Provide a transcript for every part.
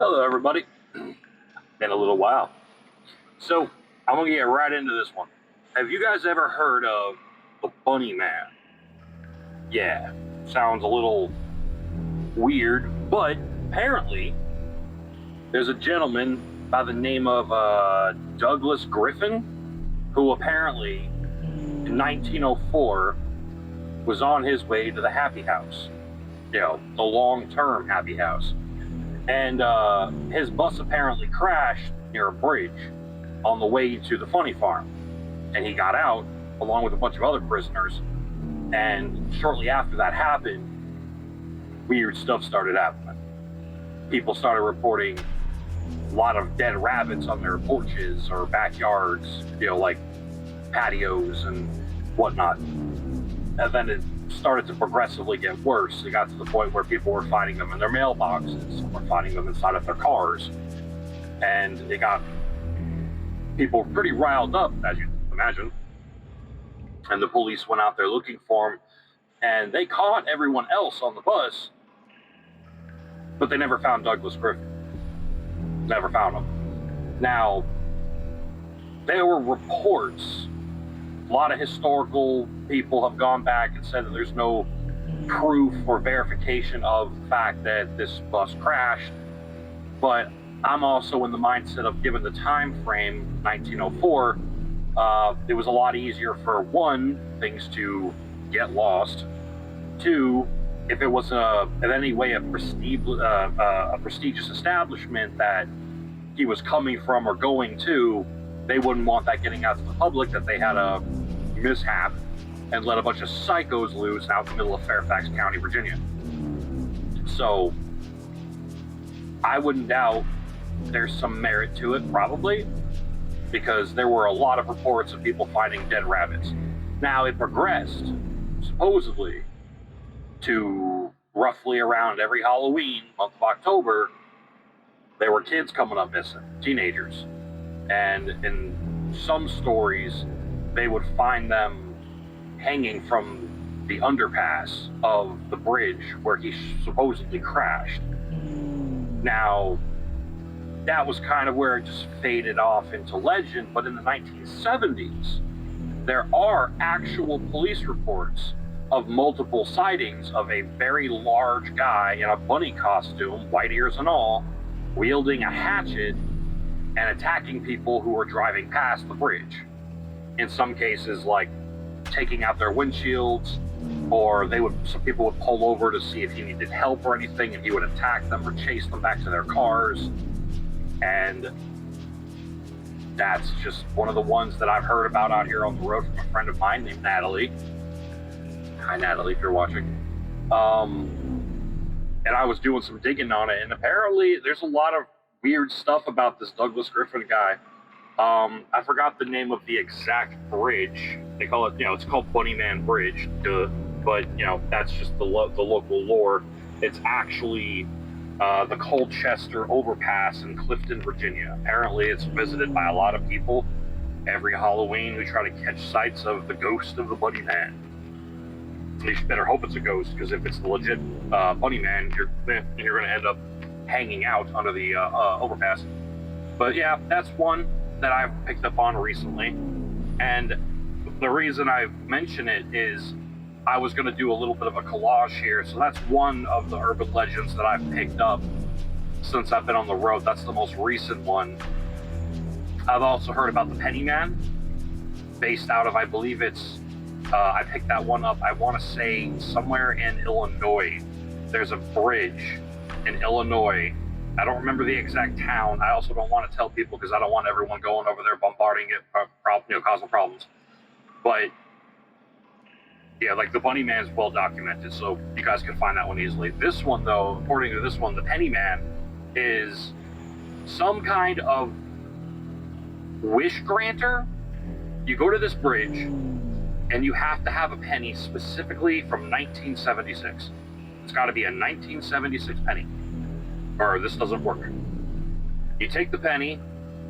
Hello, everybody. Been a little while. So, I'm going to get right into this one. Have you guys ever heard of the Bunnyman? Yeah, sounds a little weird, but apparently there's a gentleman by the name of Douglas Griffin who apparently in 1904 was on his way to the Happy House, the long-term Happy House. And his bus apparently crashed near a bridge on the way to the funny farm. And he got out along with a bunch of other prisoners. And shortly after that happened, weird stuff started happening. People started reporting a lot of dead rabbits on their porches or backyards, like patios and whatnot. And then it started to progressively get worse. It got to the point where people were finding them in their mailboxes, some were finding them inside of their cars. And it got people pretty riled up, as you can imagine. And the police went out there looking for him, and they caught everyone else on the bus, but they never found Douglas Griffin. Never found him. Now, there were reports. A lot of historical people have gone back and said that there's no proof or verification of the fact that this bus crashed, but I'm also in the mindset of, given the time frame, 1904, it was a lot easier for, one, things to get lost, two, if it was in any way a prestigious establishment that he was coming from or going to, they wouldn't want that getting out to the public that they had a mishap and let a bunch of psychos loose out in the middle of Fairfax County, Virginia. So I wouldn't doubt there's some merit to it, probably, because there were a lot of reports of people finding dead rabbits. Now, it progressed, supposedly, to roughly around every Halloween, month of October, there were kids coming up missing, teenagers. And in some stories, they would find them hanging from the underpass of the bridge where he supposedly crashed. Now, that was kind of where it just faded off into legend, but in the 1970s, there are actual police reports of multiple sightings of a very large guy in a bunny costume, white ears and all, wielding a hatchet and attacking people who were driving past the bridge. In some cases, like taking out their windshields, or some people would pull over to see if he needed help or anything, and he would attack them or chase them back to their cars. And that's just one of the ones that I've heard about out here on the road from a friend of mine named Natalie. Hi, Natalie, if you're watching. And I was doing some digging on it, and apparently there's a lot of weird stuff about this Douglas Griffin guy. I forgot the name of the exact bridge. They call it, it's called Bunnyman Bridge, but, that's just the local lore. It's actually the Colchester Overpass in Clifton, Virginia. Apparently it's visited by a lot of people every Halloween who try to catch sights of the ghost of the Bunnyman. You better hope it's a ghost, because if it's the legit Bunnyman, you're going to end up hanging out under the overpass. But yeah, that's one that I've picked up on recently. And the reason I mention it is I was going to do a little bit of a collage here. So that's one of the urban legends that I've picked up since I've been on the road. That's the most recent one. I've also heard about the Pennyman, based out of, I believe it's, I picked that one up, I want to say somewhere in Illinois. There's a bridge in Illinois. I don't remember the exact town. I also don't want to tell people because I don't want everyone going over there bombarding it, causing problems. But yeah, like the Bunnyman's well documented, so you guys can find that one easily. This one, though, according to this one, the Pennyman is some kind of wish granter. You go to this bridge, and you have to have a penny specifically from 1976. It's got to be a 1976 penny, or this doesn't work. You take the penny,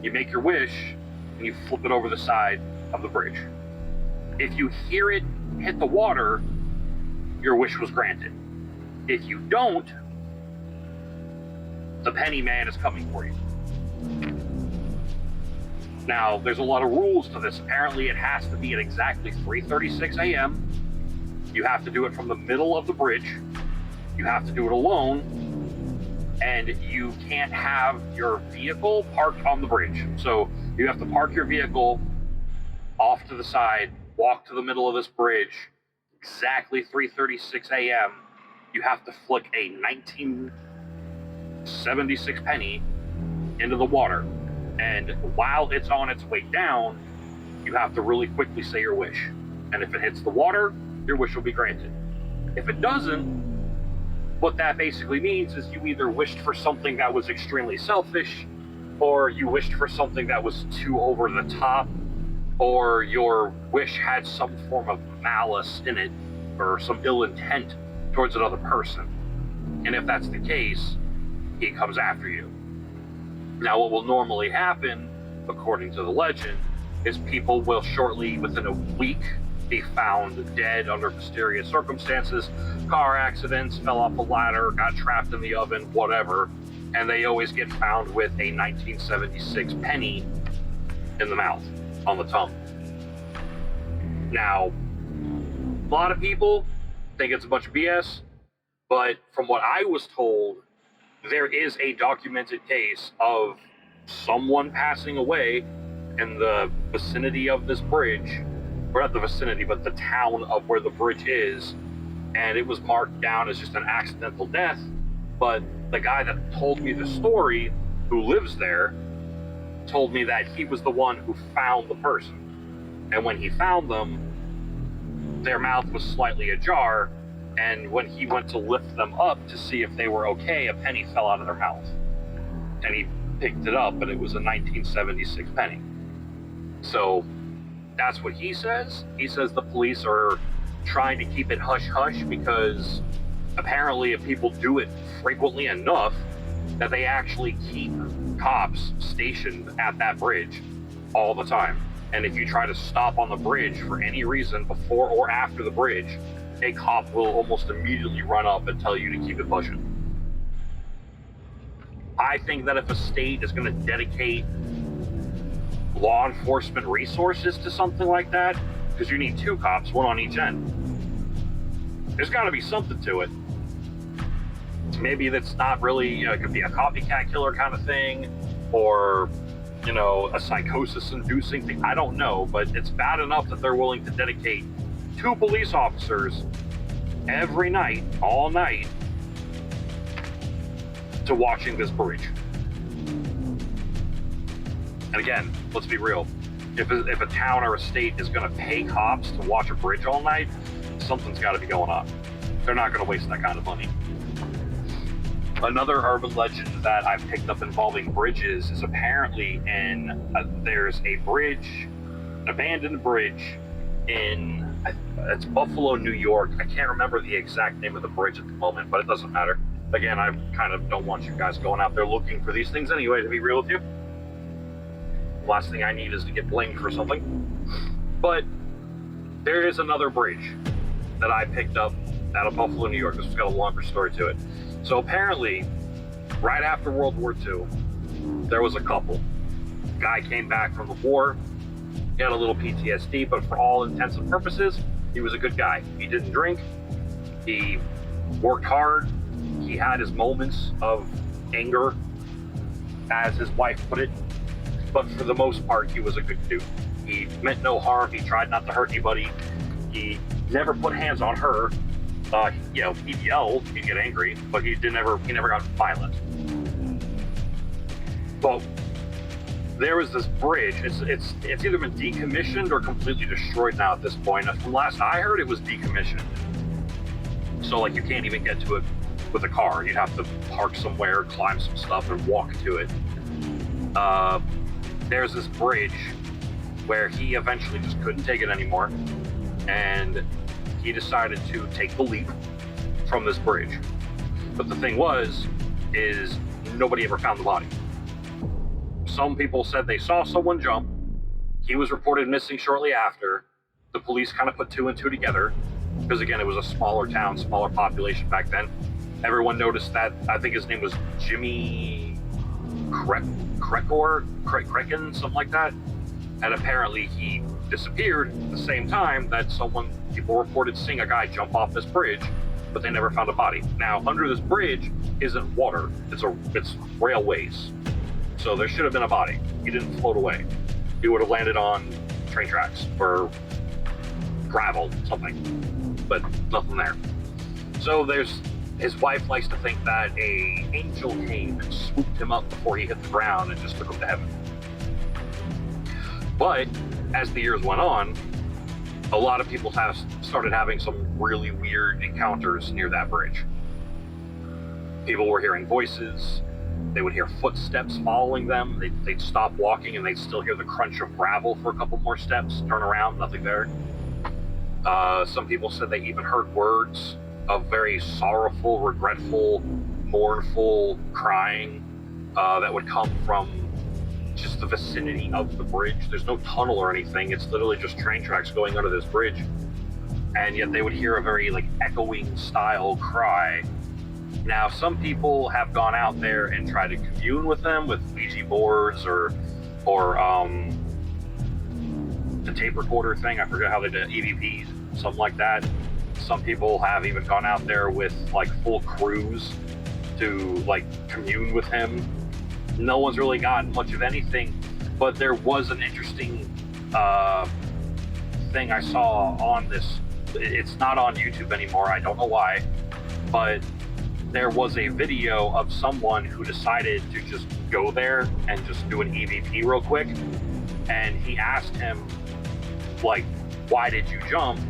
you make your wish, and you flip it over the side of the bridge. If you hear it hit the water, your wish was granted. If you don't, the Pennyman is coming for you. Now, there's a lot of rules to this. Apparently, it has to be at exactly 3:36 a.m. You have to do it from the middle of the bridge. You have to do it alone. And you can't have your vehicle parked on the bridge. So you have to park your vehicle off to the side, walk to the middle of this bridge, exactly 3:36 a.m. You have to flick a 1976 penny into the water. And while it's on its way down, you have to really quickly say your wish. And if it hits the water, your wish will be granted. If it doesn't, what that basically means is you either wished for something that was extremely selfish, or you wished for something that was too over the top, or your wish had some form of malice in it, or some ill intent towards another person. And if that's the case, he comes after you. Now, what will normally happen, according to the legend, is people will shortly, within a week, be found dead under mysterious circumstances, car accidents, fell off a ladder, got trapped in the oven, whatever, and they always get found with a 1976 penny in the mouth, on the tongue. Now, a lot of people think it's a bunch of BS, but from what I was told, there is a documented case of someone passing away in the vicinity of this bridge, or not the vicinity, but the town of where the bridge is, and it was marked down as just an accidental death. But the guy that told me the story, who lives there, told me that he was the one who found the person. And when he found them, their mouth was slightly ajar, and when he went to lift them up to see if they were okay, a penny fell out of their mouth. And he picked it up, and it was a 1976 penny. So that's what he says. He says the police are trying to keep it hush-hush because apparently if people do it frequently enough, that they actually keep cops stationed at that bridge all the time. And if you try to stop on the bridge for any reason before or after the bridge, a cop will almost immediately run up and tell you to keep it pushing. I think that if a state is going to dedicate law enforcement resources to something like that, because you need two cops, one on each end, there's got to be something to it. Maybe that's not really, it could be a copycat killer kind of thing, or, you know, a psychosis-inducing thing. I don't know, but it's bad enough that they're willing to dedicate 2 police officers every night, all night, to watching this bridge. And again, let's be real. If a town or a state is going to pay cops to watch a bridge all night, something's got to be going on. They're not going to waste that kind of money. Another urban legend that I've picked up involving bridges is apparently there's a bridge, an abandoned bridge in, it's Buffalo, New York. I can't remember the exact name of the bridge at the moment, but it doesn't matter. Again, I kind of don't want you guys going out there looking for these things anyway, to be real with you. The last thing I need is to get blamed for something. But there is another bridge that I picked up out of Buffalo, New York. This has got a longer story to it. So apparently, right after World War II, there was a couple. Guy came back from the war. He had a little PTSD, but for all intents and purposes, he was a good guy. He didn't drink. He worked hard. He had his moments of anger, as his wife put it. But for the most part, he was a good dude. He meant no harm. He tried not to hurt anybody. He never put hands on her. He'd yell, he'd get angry, but he never got violent. Well, there was this bridge. It's either been decommissioned or completely destroyed now at this point. From last I heard, it was decommissioned. So like you can't even get to it with a car. You'd have to park somewhere, climb some stuff, and walk to it. There's this bridge where he eventually just couldn't take it anymore, and he decided to take the leap from this bridge. But the thing is nobody ever found the body. Some people said they saw someone jump. He was reported missing shortly after. The police kind of put 2 and 2 together, because again, it was a smaller town, smaller population back then. Everyone noticed that. I think his name was Jimmy Krecken, something like that. And apparently he disappeared at the same time that people reported seeing a guy jump off this bridge, but they never found a body. Now, under this bridge isn't water, it's railways. So there should have been a body. He didn't float away. He would have landed on train tracks or gravel, something, but nothing there. So his wife likes to think that an angel came and swooped him up before he hit the ground and just took him to heaven. But as the years went on, a lot of people have started having some really weird encounters near that bridge. People were hearing voices. They would hear footsteps following them. They'd stop walking and they'd still hear the crunch of gravel for a couple more steps, turn around, nothing there. Some people said they even heard words of very sorrowful, regretful, mournful crying that would come from just the vicinity of the bridge. There's no tunnel or anything. It's literally just train tracks going under this bridge. And yet they would hear a very echoing style cry. Now, some people have gone out there and tried to commune with them with Ouija boards or the tape recorder thing. I forget how they did EVPs, something like that. Some people have even gone out there with full crews to commune with him. No one's really gotten much of anything, but there was an interesting thing I saw on this. It's not on YouTube anymore. I don't know why, but there was a video of someone who decided to just go there and just do an EVP real quick. And he asked him, why did you jump?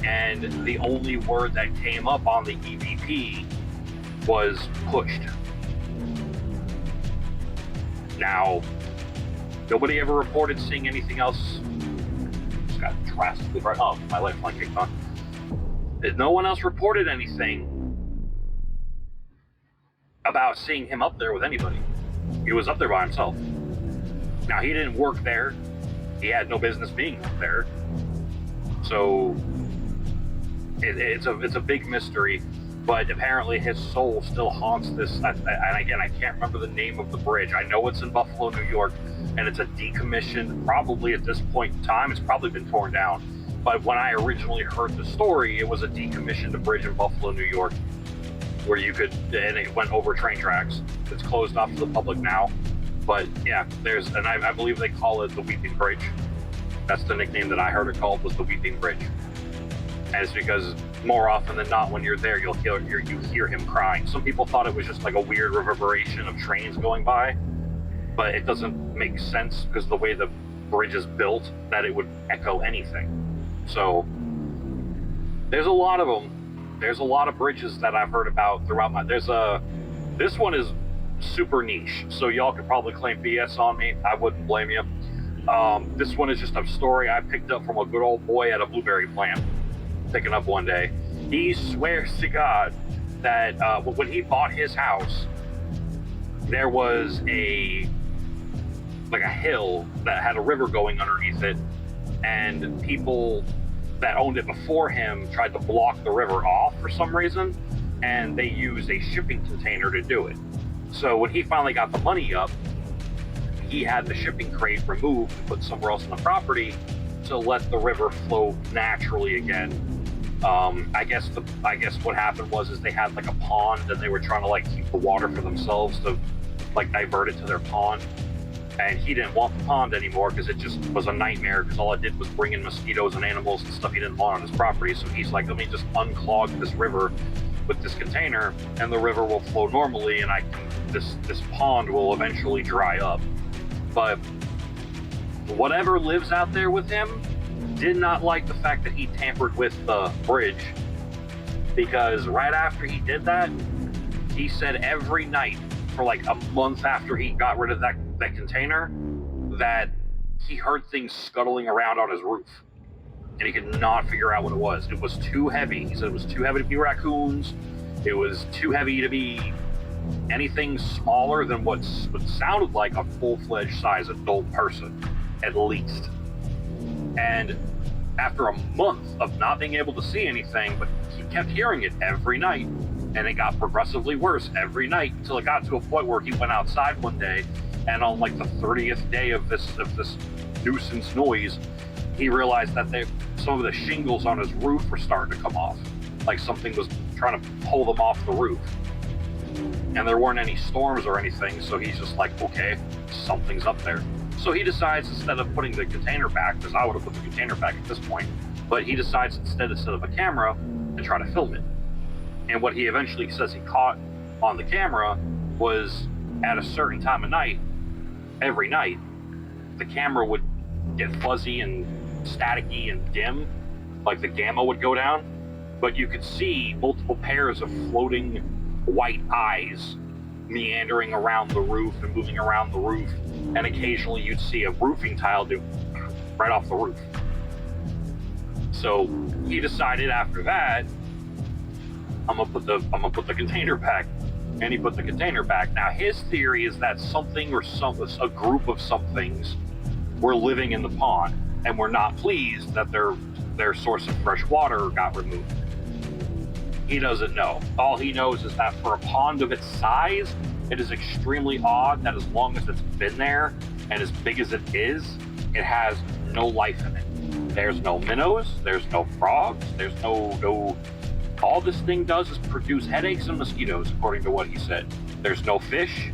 And the only word that came up on the EVP was pushed. Now, nobody ever reported seeing anything else. Just got drastically bright. Oh, my lifeline kicked on. No one else reported anything about seeing him up there with anybody. He was up there by himself. Now, he didn't work there. He had no business being up there. So it's a big mystery. But apparently his soul still haunts this. And again, I can't remember the name of the bridge. I know it's in Buffalo, New York, and it's a decommissioned, probably at this point in time, it's probably been torn down. But when I originally heard the story, it was a decommissioned bridge in Buffalo, New York, where you could, and it went over train tracks. It's closed off to the public now. But yeah, and I believe they call it the Weeping Bridge. That's the nickname that I heard it called, was the Weeping Bridge. And it's because more often than not, when you're there, you hear him crying. Some people thought it was just a weird reverberation of trains going by, but it doesn't make sense because the way the bridge is built, that it would echo anything. So there's a lot of them. There's a lot of bridges that I've heard about throughout this one is super niche, so y'all could probably claim BS on me. I wouldn't blame you. This one is just a story I picked up from a good old boy at a blueberry plant. Picking up one day. He swears to God that when he bought his house, there was a hill that had a river going underneath it, and people that owned it before him tried to block the river off for some reason, and they used a shipping container to do it. So when he finally got the money up, he had the shipping crate removed and put somewhere else on the property to let the river flow naturally again. I guess what happened was they had a pond, and they were trying to keep the water for themselves to divert it to their pond. And he didn't want the pond anymore because it just was a nightmare, because all it did was bring in mosquitoes and animals and stuff he didn't want on his property. So he's like, let me just unclog this river with this container, and the river will flow normally, and this pond will eventually dry up. But whatever lives out there with him did not like the fact that he tampered with the bridge, because right after he did that, he said every night for a month after he got rid of that container, that he heard things scuttling around on his roof, and he could not figure out what it was. It was too heavy. He said it was too heavy to be raccoons. It was too heavy to be anything smaller than what sounded like a full-fledged size adult person, at least. And after a month of not being able to see anything, but he kept hearing it every night, And it got progressively worse every night until it got to a point where he went outside one day, and on like the 30th day of this nuisance noise, he realized that some of the shingles on his roof were starting to come off. Like something was trying to pull them off the roof. And there weren't any storms or anything, so he's just like, okay, something's up there. So he decides, instead of putting the container back, because I would have put the container back at this point, but he decides instead to set up a camera and try to film it. And what he eventually says he caught on the camera was, at a certain time of night, every night, the camera would get fuzzy and staticky and dim, like the gamma would go down, but you could see multiple pairs of floating white eyes meandering around the roof and moving around the roof, and occasionally you'd see a roofing tile do right off the roof. So he decided after that, I'm gonna put the container back, and he put the container back. Now his theory is that something or a group of somethings were living in the pond and were not pleased that their source of fresh water got removed. He doesn't know. All he knows is that for a pond of its size, it is extremely odd that as long as it's been there and as big as it is, it has no life in it. There's no minnows, there's no frogs, there's no all this thing does is produce headaches and mosquitoes, according to what he said. There's no fish,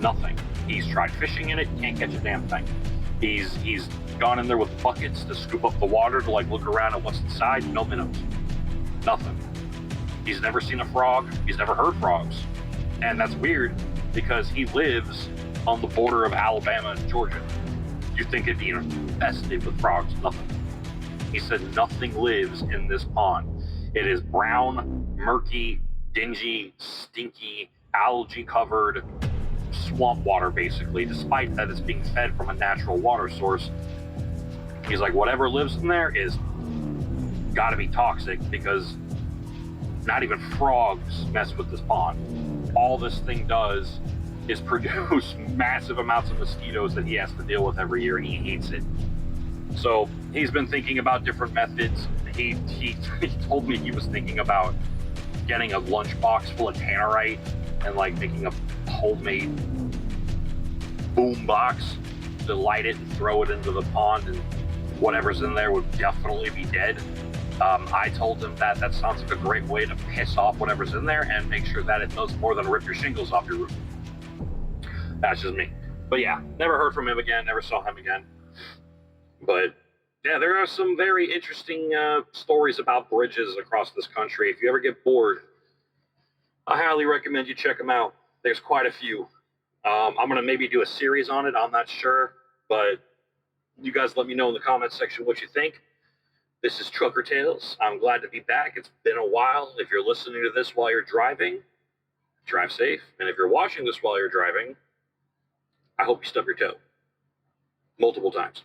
nothing. He's tried fishing in it, can't catch a damn thing. He's gone in there with buckets to scoop up the water to like look around at what's inside, no minnows. Nothing. He's never seen a frog, he's never heard frogs. And that's weird because he lives on the border of Alabama and Georgia. You'd think it'd be infested with frogs, nothing. He said nothing lives in this pond. It is brown, murky, dingy, stinky, algae-covered swamp water, basically, despite that it's being fed from a natural water source. He's like, whatever lives in there is gotta be toxic, because not even frogs mess with this pond. All this thing does is produce massive amounts of mosquitoes that he has to deal with every year, and he hates it. So he's been thinking about different methods. He told me he was thinking about getting a lunchbox full of tannerite and like making a homemade boom box to light it and throw it into the pond, and whatever's in there would definitely be dead. I told him that sounds like a great way to piss off whatever's in there and make sure that it does more than rip your shingles off your roof. That's just me. But yeah, never heard from him again, never saw him again. But yeah, there are some very interesting stories about bridges across this country. If you ever get bored, I highly recommend you check them out. There's quite a few. I'm going to maybe do a series on it. I'm not sure. But you guys let me know in the comments section what you think. This is Trucker Tales. I'm glad to be back. It's been a while. If you're listening to this while you're driving, drive safe. And if you're watching this while you're driving, I hope you stub your toe. Multiple times.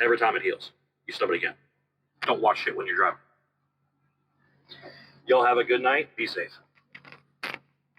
Every time it heals, you stub it again. Don't watch shit when you're driving. Y'all have a good night. Be safe.